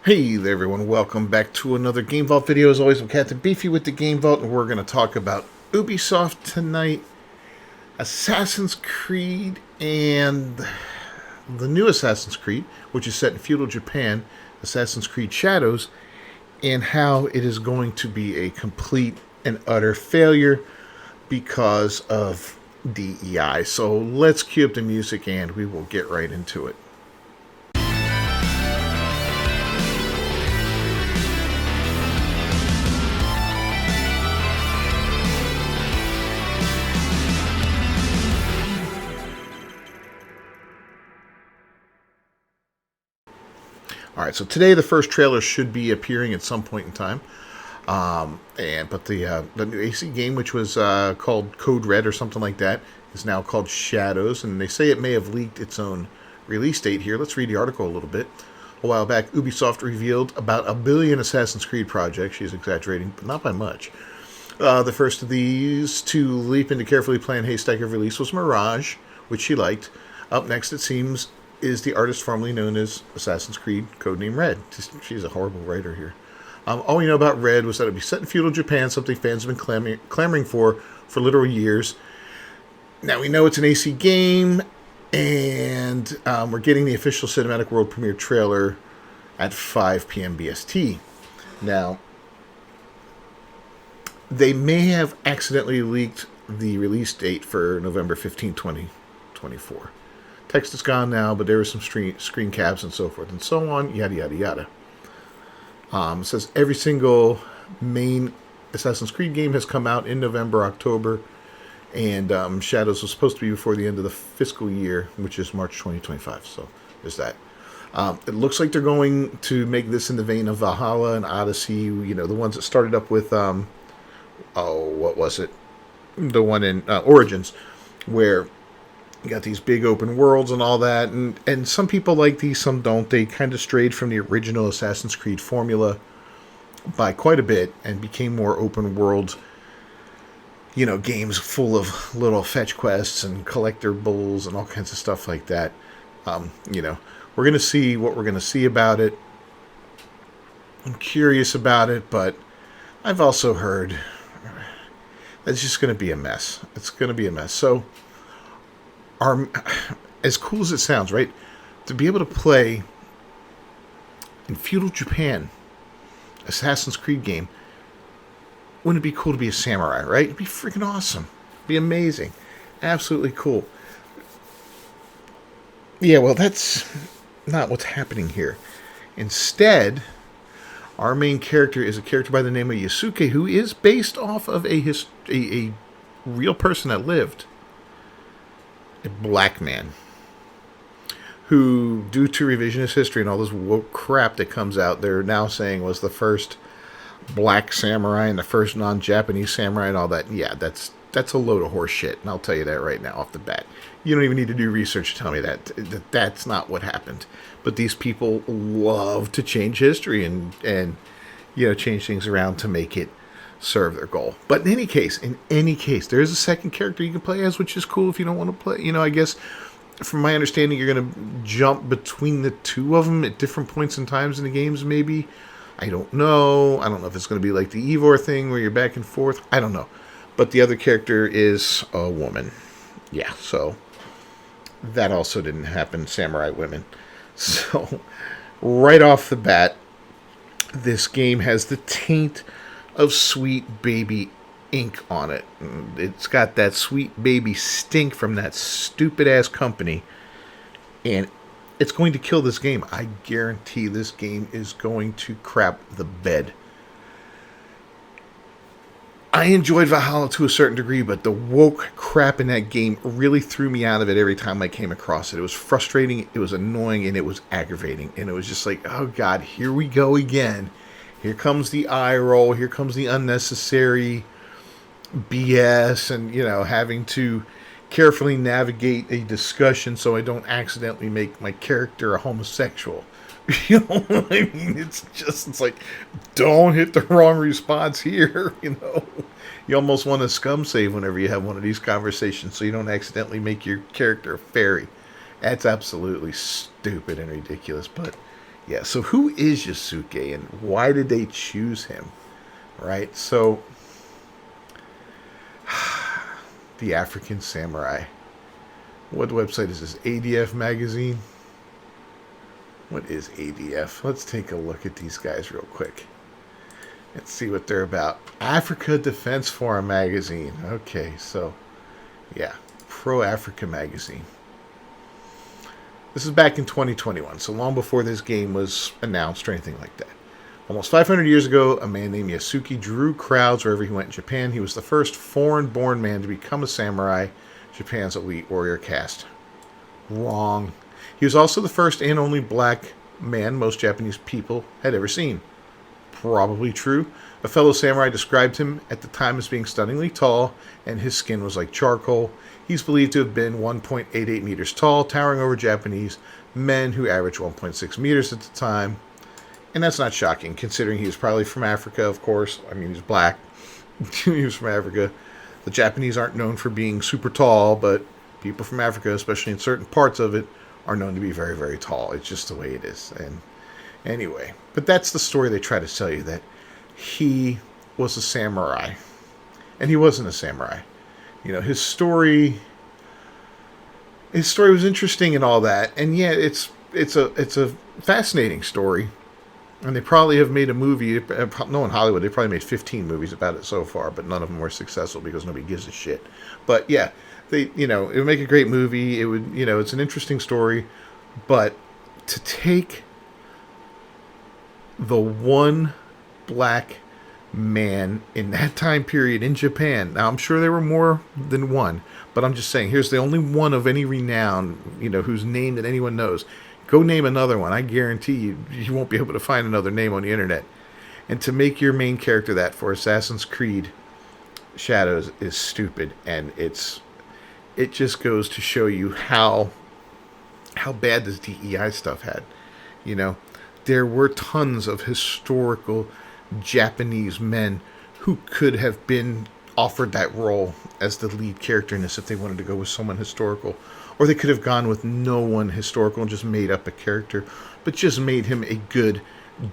Hey there everyone, welcome back to another Game Vault video. As always, I'm Captain Beefy with the Game Vault, and we're going to talk about Ubisoft tonight, Assassin's Creed, and the new Assassin's Creed, which is set in Feudal Japan, Assassin's Creed Shadows, and how it is going to be a complete and utter failure because of DEI. So let's cue up the music and we will get right into it. Alright, so today the first trailer should be appearing at some point in time. But the new AC game, which was called Code Red or something like that, is now called Shadows, and they say it may have leaked its own release date here. Let's read the article a little bit. A while back, Ubisoft revealed about 1 billion Assassin's Creed projects. She's exaggerating, but not by much. The first of these to leap into carefully planned haystack of release was Mirage, which she liked. Up next, it seems, is the artist formerly known as Assassin's Creed, codename Red. She's a horrible writer here. All we know about Red was that it would be set in feudal Japan, something fans have been clamoring for literal years. Now we know it's an AC game, and we're getting the official cinematic world premiere trailer at 5 p.m. BST. Now, they may have accidentally leaked the release date for November 15, 2024. Text is gone now, but there were some screen caps and so forth and so on, yada, yada, yada. It says every single main Assassin's Creed game has come out in November, October, and Shadows was supposed to be before the end of the fiscal year, which is March 2025, so there's that. It looks like they're going to make this in the vein of Valhalla and Odyssey, you know, the ones that started up with, what was it? The one in Origins, where you got these big open worlds and all that, and some people like these, some don't. They kind of strayed from the original Assassin's Creed formula by quite a bit and became more open world, you know, games full of little fetch quests and collectibles and all kinds of stuff like that. You know, we're going to see what we're going to see about it. I'm curious about it, but I've also heard it's just going to be a mess. It's going to be a mess. So, as cool as it sounds, right? To be able to play in feudal Japan, Assassin's Creed game, wouldn't it be cool to be a samurai, right? It'd be freaking awesome. It'd be amazing. Absolutely cool. Yeah, well, that's not what's happening here. Instead, our main character is a character by the name of Yasuke, who is based off of a real person that lived. A black man who, due to revisionist history and all this woke crap that comes out, they're now saying was the first black samurai and the first non-Japanese samurai and all that. Yeah, that's a load of horse shit, and I'll tell you that right now off the bat. You don't even need to do research to tell me that's not what happened. But these people love to change history and you know, change things around to make it serve their goal. But in any case, there is a second character you can play as, which is cool if you don't want to play. You know, I guess from my understanding, you're going to jump between the two of them at different points in times in the games, maybe. I don't know. I don't know if it's going to be like the Eivor thing where you're back and forth. I don't know. But the other character is a woman. Yeah, so that also didn't happen. Samurai women. So, right off the bat, this game has the taint of Sweet Baby ink on it. It's got that Sweet Baby stink from that stupid-ass company. And it's going to kill this game. I guarantee this game is going to crap the bed. I enjoyed Valhalla to a certain degree, but the woke crap in that game really threw me out of it every time I came across it. It was frustrating, it was annoying, and it was aggravating. And it was just like, oh God, here we go again. Here comes the eye roll. Here comes the unnecessary BS and, you know, having to carefully navigate a discussion so I don't accidentally make my character a homosexual. You know what I mean? It's like, don't hit the wrong response here, you know. You almost want to scum save whenever you have one of these conversations so you don't accidentally make your character a fairy. That's absolutely stupid and ridiculous, but Yeah, so who is Yasuke and why did they choose him? Right? So, the African Samurai. What website is this? ADF Magazine? What is ADF? Let's take a look at these guys real quick. Let's see what they're about. Africa Defense Forum Magazine. Okay, so, yeah. Pro Africa Magazine. This is back in 2021, so long before this game was announced or anything like that. Almost 500 years ago, a man named Yasuke drew crowds wherever he went in Japan. He was the first foreign-born man to become a samurai, Japan's elite warrior caste. Wrong. He was also the first and only black man most Japanese people had ever seen. Probably true. A fellow samurai described him at the time as being stunningly tall, and his skin was like charcoal. He's believed to have been 1.88 meters tall, towering over Japanese men who averaged 1.6 meters at the time. And that's not shocking, considering he was probably from Africa, of course. I mean, he's black. He was from Africa. The Japanese aren't known for being super tall, but people from Africa, especially in certain parts of it, are known to be very, very tall. It's just the way it is. And anyway, but that's the story they try to tell you, that he was a samurai. And he wasn't a samurai. You know, his story was interesting and all that. And yeah, it's a fascinating story. And they probably have made a movie, no, in Hollywood, they probably made 15 movies about it so far, but none of them were successful because nobody gives a shit. But yeah, it would make a great movie. It would, it's an interesting story, but to take the one black man in that time period in Japan, now I'm sure there were more than one, but I'm just saying, here's the only one of any renown, whose name that anyone knows. Go name another one. I guarantee you won't be able to find another name on the internet. And to make your main character that for Assassin's Creed Shadows is stupid. And it just goes to show you how bad this DEI stuff had. There were tons of historical Japanese men who could have been offered that role as the lead character in this if they wanted to go with someone historical. Or they could have gone with no one historical and just made up a character, but just made him a good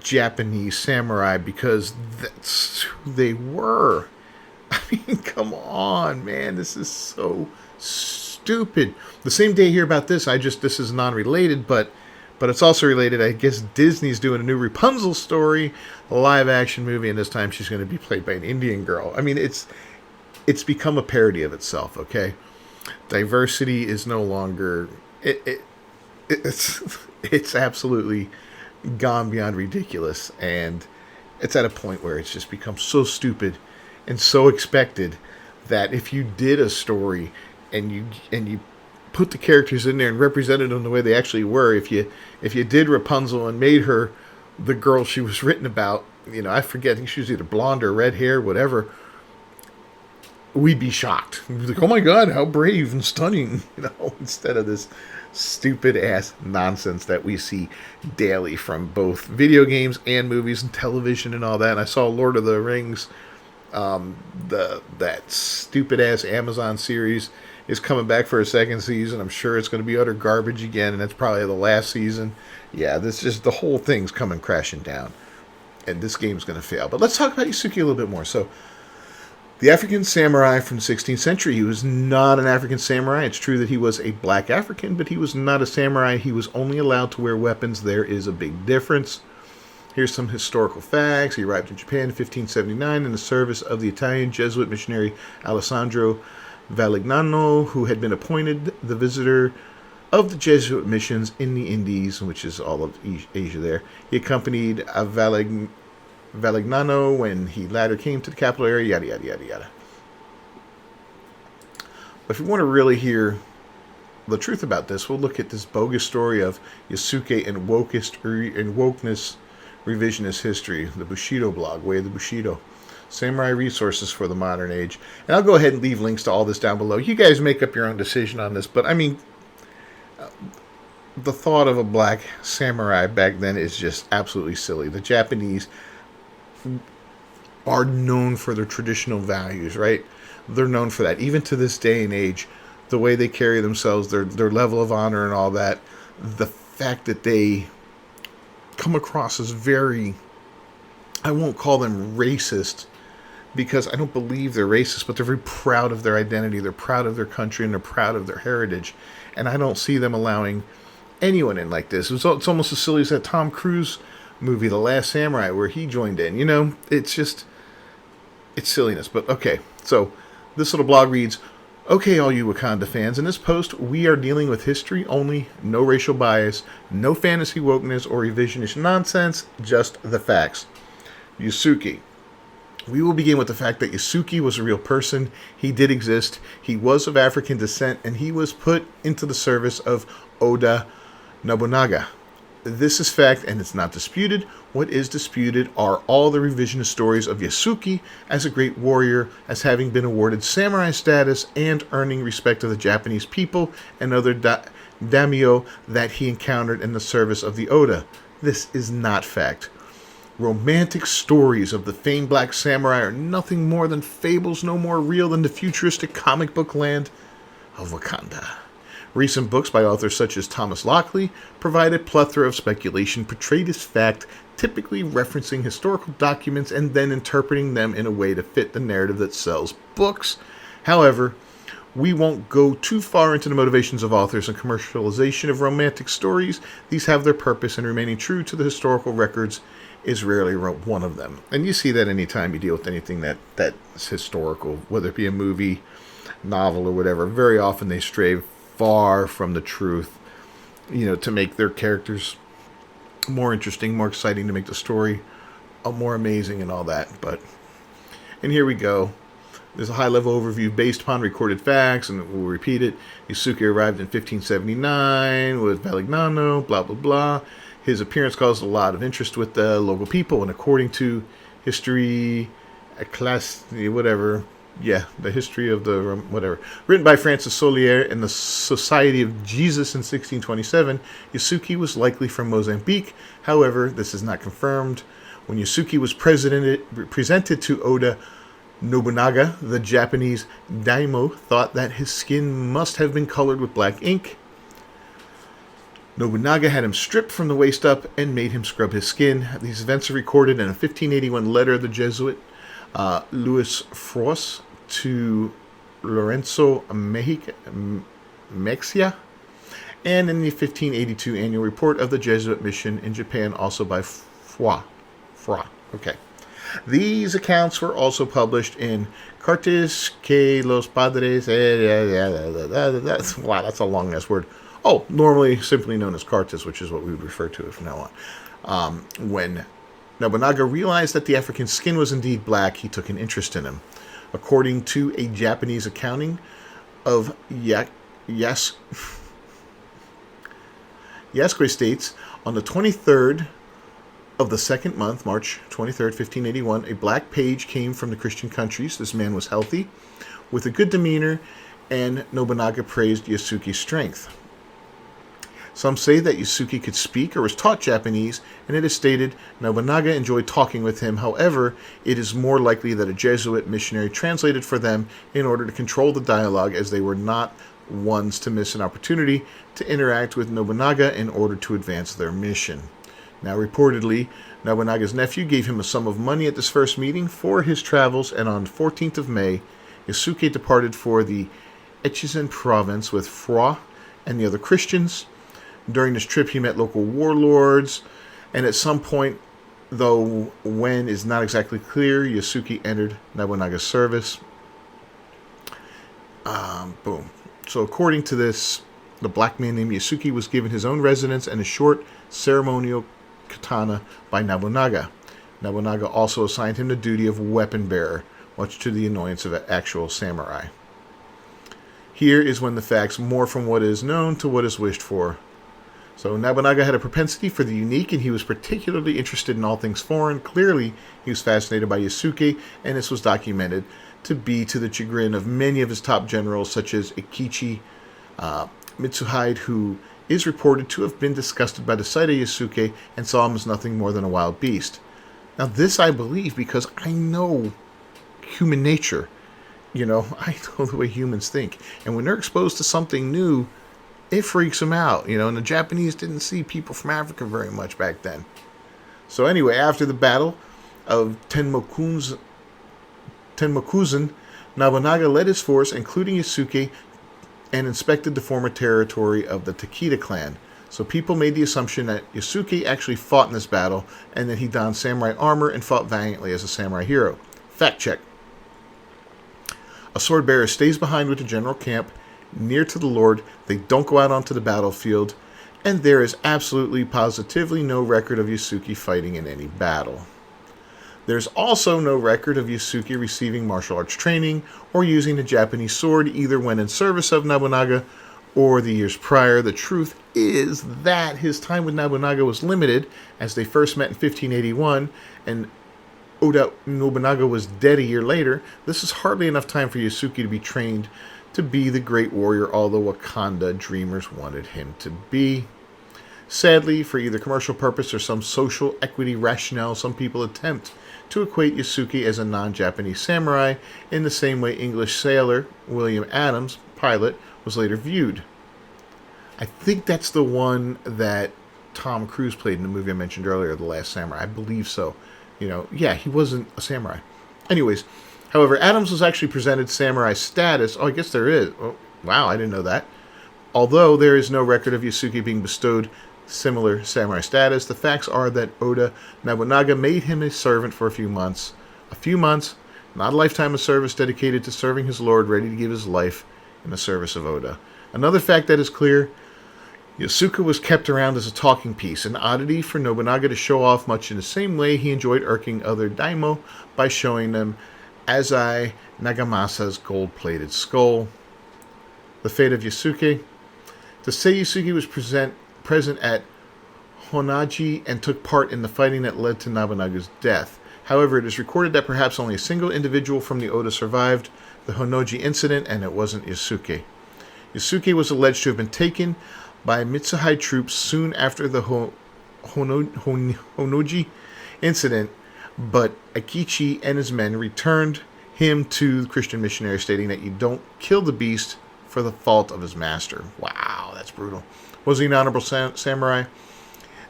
Japanese samurai because that's who they were. I mean, come on, man. This is so stupid. The same day I hear about this, this is non-related, but it's also related. I guess Disney's doing a new Rapunzel story, a live-action movie, and this time she's going to be played by an Indian girl. I mean, it's become a parody of itself, okay? Diversity is no longer it's absolutely gone beyond ridiculous, and it's at a point where it's just become so stupid and so expected that if you did a story and you put the characters in there and represented them the way they actually were, if you did Rapunzel and made her the girl she was written about, I forget, I think she was either blonde or red hair, whatever, we'd be shocked. We'd be like, oh my God, how brave and stunning, instead of this stupid ass nonsense that we see daily from both video games and movies and television and all that. And I saw Lord of the Rings, that stupid ass Amazon series is coming back for a second season. I'm sure it's going to be utter garbage again, and that's probably the last season. Yeah, the whole thing's coming crashing down, and this game's going to fail. But let's talk about Yasuke a little bit more. So, the African samurai from the 16th century, he was not an African samurai. It's true that he was a black African, but he was not a samurai. He was only allowed to wear weapons. There is a big difference. Here's some historical facts. He arrived in Japan in 1579 in the service of the Italian Jesuit missionary Alessandro Valignano, who had been appointed the visitor of the Jesuit missions in the Indies, which is all of Asia there. He accompanied Valignano when he latter came to the capital area, yada, yada, yada, yada. But if you want to really hear the truth about this, we'll look at this bogus story of Yasuke and wokeness revisionist history, the Bushido blog, Way of the Bushido. Samurai resources for the modern age. And I'll go ahead and leave links to all this down below. You guys make up your own decision on this, but I mean, the thought of a black samurai back then is just absolutely silly. The Japanese are known for their traditional values, right? They're known for that. Even to this day and age, the way they carry themselves, their level of honor and all that, the fact that they come across as very, I won't call them racist, because I don't believe they're racist, but they're very proud of their identity. They're proud of their country, and they're proud of their heritage. And I don't see them allowing anyone in like this. It's almost as silly as that Tom Cruise movie, The Last Samurai, where he joined in. It's just, it's silliness. But okay, so this little blog reads, okay, all you Wakanda fans, in this post, we are dealing with history only, no racial bias, no fantasy wokeness or revisionist nonsense, just the facts. Yasuki. We will begin with the fact that Yasuki was a real person. He did exist. He was of African descent, and he was put into the service of Oda Nobunaga. This is fact, and it's not disputed. What is disputed are all the revisionist stories of Yasuki as a great warrior, as having been awarded samurai status and earning respect of the Japanese people and other daimyo that he encountered in the service of the Oda. This is not fact. Romantic stories of the famed black samurai are nothing more than fables, no more real than the futuristic comic book land of Wakanda. Recent books by authors such as Thomas Lockley provide a plethora of speculation portrayed as fact, typically referencing historical documents and then interpreting them in a way to fit the narrative that sells books. However, we won't go too far into the motivations of authors and commercialization of romantic stories. These have their purpose, and remaining true to the historical records is rarely one of them. And you see that anytime you deal with anything that's historical, whether it be a movie, novel, or whatever. Very often they stray far from the truth, to make their characters more interesting, more exciting, to make the story more amazing and all that. And here we go. There's a high-level overview based upon recorded facts, and we'll repeat it. Yasuki arrived in 1579 with Valignano, blah, blah, blah. His appearance caused a lot of interest with the local people, and according to history, the history of the whatever, written by Francis Solier in the Society of Jesus in 1627, Yasuki was likely from Mozambique. However, this is not confirmed. When Yasuki was presented to Oda Nobunaga, the Japanese daimyo thought that his skin must have been colored with black ink. Nobunaga had him stripped from the waist up and made him scrub his skin. These events are recorded in a 1581 letter of the Jesuit Louis Fros to Lorenzo Mexia, and in the 1582 annual report of the Jesuit mission in Japan, also by Fra. Okay. These accounts were also published in Cartas que los Padres... Wow, that's a long-ass word. Oh, normally simply known as Cartas, which is what we would refer to it from now on. When Nobunaga realized that the African skin was indeed black, he took an interest in him. According to a Japanese accounting of Yasuke states, on the 23rd of the second month, March 23rd, 1581, a black page came from the Christian countries. This man was healthy, with a good demeanor, and Nobunaga praised Yasuki's strength. Some say that Yasuki could speak or was taught Japanese, and it is stated Nobunaga enjoyed talking with him. However, it is more likely that a Jesuit missionary translated for them in order to control the dialogue, as they were not ones to miss an opportunity to interact with Nobunaga in order to advance their mission. Now, reportedly, Nobunaga's nephew gave him a sum of money at this first meeting for his travels, and on 14th of May, Yasuki departed for the Echizen province with Fra and the other Christians. During this trip, he met local warlords, and at some point, though when is not exactly clear, Yasuki entered Nobunaga's service. Boom. So according to this, the black man named Yasuki was given his own residence and a short ceremonial katana by Nobunaga. Nobunaga also assigned him the duty of weapon bearer, much to the annoyance of an actual samurai. Here is when the facts morph from what is known to what is wished for. So Nobunaga had a propensity for the unique, and he was particularly interested in all things foreign. Clearly, he was fascinated by Yasuki, and this was documented to be to the chagrin of many of his top generals, such as Ikichi Mitsuhide, who is reported to have been disgusted by the sight of Yasuki and saw him as nothing more than a wild beast. Now, this I believe because I know human nature. I know the way humans think. And when they're exposed to something new, it freaks them out, and the Japanese didn't see people from Africa very much back then. So anyway, after the battle of Tenmokuzen, Nobunaga led his force, including Yasuke, and inspected the former territory of the Takeda clan. So people made the assumption that Yasuke actually fought in this battle and that he donned samurai armor and fought valiantly as a samurai hero. Fact check. A sword bearer stays behind with the general camp near to the Lord. They don't go out onto the battlefield, and there is absolutely positively no record of Yasuke fighting in any battle. There's also no record of Yasuke receiving martial arts training or using the Japanese sword either when in service of Nobunaga or the years prior. The truth is that his time with Nobunaga was limited, as they first met in 1581, and Oda Nobunaga was dead a year later. This is hardly enough time for Yasuke to be trained to be the great warrior all the Wakanda dreamers wanted him to be. Sadly, for either commercial purpose or some social equity rationale, some people attempt to equate Yasuke as a non-Japanese samurai in the same way English sailor William Adams, pilot, was later viewed. I think that's the one that Tom Cruise played in the movie I mentioned earlier, The Last Samurai. I believe so. Yeah, he wasn't a samurai. Anyways, however, Adams was actually presented samurai status. Oh, I guess there is. Oh, wow, I didn't know that. Although there is no record of Yasuke being bestowed similar samurai status, the facts are that Oda Nobunaga made him his servant for a few months. Not a lifetime of service dedicated to serving his lord, ready to give his life in the service of Oda. Another fact that is clear, Yasuke was kept around as a talking piece, an oddity for Nobunaga to show off, much in the same way he enjoyed irking other daimyo by showing them Azai Nagamasa's gold-plated skull. The fate of Yasuke. To say Yasuke was present at Honnaji and took part in the fighting that led to Nobunaga's death. However, it is recorded that perhaps only a single individual from the Oda survived the Honnoji incident, and it wasn't Yasuke. Yasuke was alleged to have been taken by Mitsuhide troops soon after the Honnoji incident, but Akichi and his men returned him to the Christian missionary, stating that you don't kill the beast for the fault of his master. Wow, that's brutal. Was he an honorable samurai?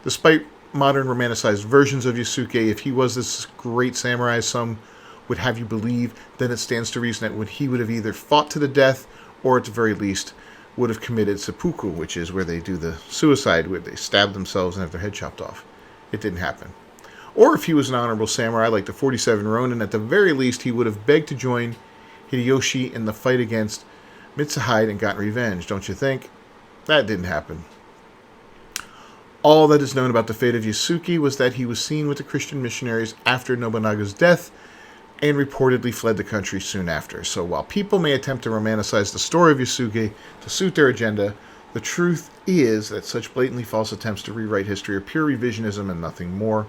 Despite modern romanticized versions of Yasuke, if he was this great samurai, some would have you believe, then it stands to reason that he would have either fought to the death or at the very least would have committed seppuku, which is where they do the suicide, where they stab themselves and have their head chopped off. It didn't happen. Or if he was an honorable samurai like the 47 Ronin, at the very least he would have begged to join Hideyoshi in the fight against Mitsuhide and gotten revenge, don't you think? That didn't happen. All that is known about the fate of Yasuke was that he was seen with the Christian missionaries after Nobunaga's death and reportedly fled the country soon after. So while people may attempt to romanticize the story of Yasuke to suit their agenda, the truth is that such blatantly false attempts to rewrite history are pure revisionism and nothing more.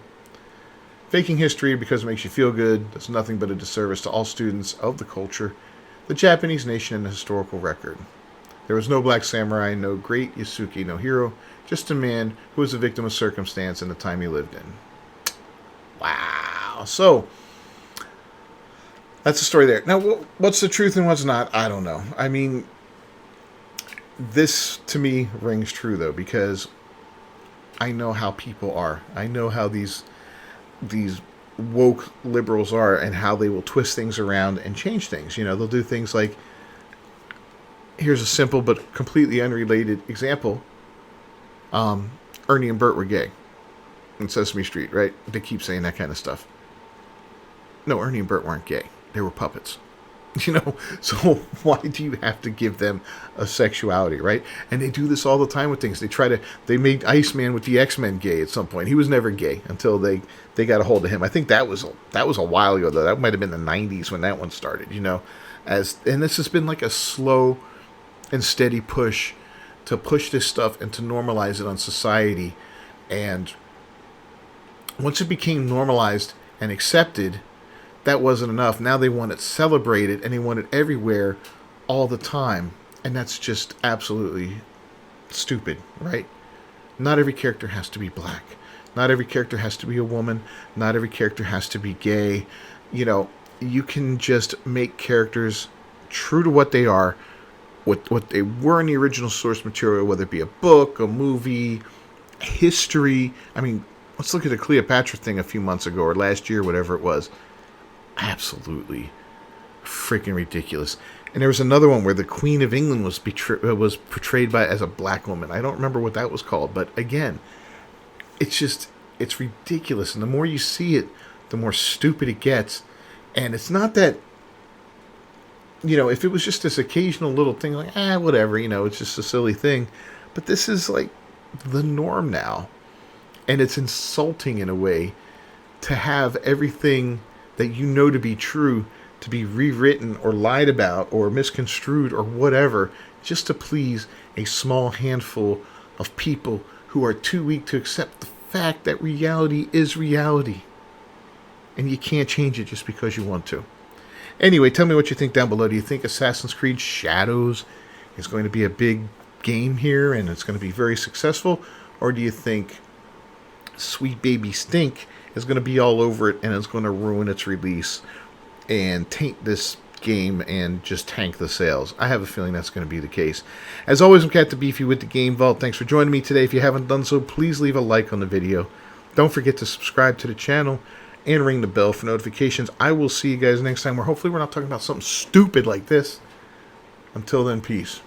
Faking history because it makes you feel good does nothing but a disservice to all students of the culture, the Japanese nation, and the historical record. There was no black samurai, no great Yasuke, no hero, just a man who was a victim of circumstance and the time he lived in. Wow. So, that's the story there. Now, what's the truth and what's not? I don't know. I mean, this to me rings true, though, because I know how people are. I know how these woke liberals are and how they will twist things around and change things. They'll do things like, here's a simple but completely unrelated example. Ernie and Bert were gay in Sesame Street, right? They keep saying that kind of stuff. No, Ernie and Bert weren't gay. They were puppets. So why do you have to give them a sexuality, right? And they do this all the time with things. They made Iceman with the X-Men gay at some point. He was never gay until they got a hold of him. I think that was a while ago, though. That might have been the 90s when that one started, and this has been like a slow and steady push to push this stuff and to normalize it on society. And once it became normalized and accepted, that wasn't enough. Now they want it celebrated and they want it everywhere all the time. And that's just absolutely stupid, right? Not every character has to be black. Not every character has to be a woman. Not every character has to be gay. You can just make characters true to what they are, what they were in the original source material, whether it be a book, a movie, history. I mean, Let's look at the Cleopatra thing a few months ago or last year, whatever it was. Absolutely freaking ridiculous. And there was another one where the Queen of England was portrayed as a black woman. I don't remember what that was called, but again, it's ridiculous. And the more you see it, the more stupid it gets. And it's not that, if it was just this occasional little thing like, whatever, it's just a silly thing. But this is like the norm now. And it's insulting in a way to have everything that you know to be true to be rewritten or lied about or misconstrued or whatever just to please a small handful of people who are too weak to accept the fact that reality is reality. And you can't change it just because you want to. Anyway, tell me what you think down below. Do you think Assassin's Creed Shadows is going to be a big game here and it's going to be very successful? Or do you think Sweet Baby Stink is going to be all over it and it's going to ruin its release and taint this game and just tank the sales? I have a feeling that's going to be the case. As always, I'm Cat the Beefy with the Game Vault. Thanks for joining me today. If you haven't done so, please leave a like on the video. Don't forget to subscribe to the channel and ring the bell for notifications. I will see you guys next time where hopefully we're not talking about something stupid like this. Until then, peace.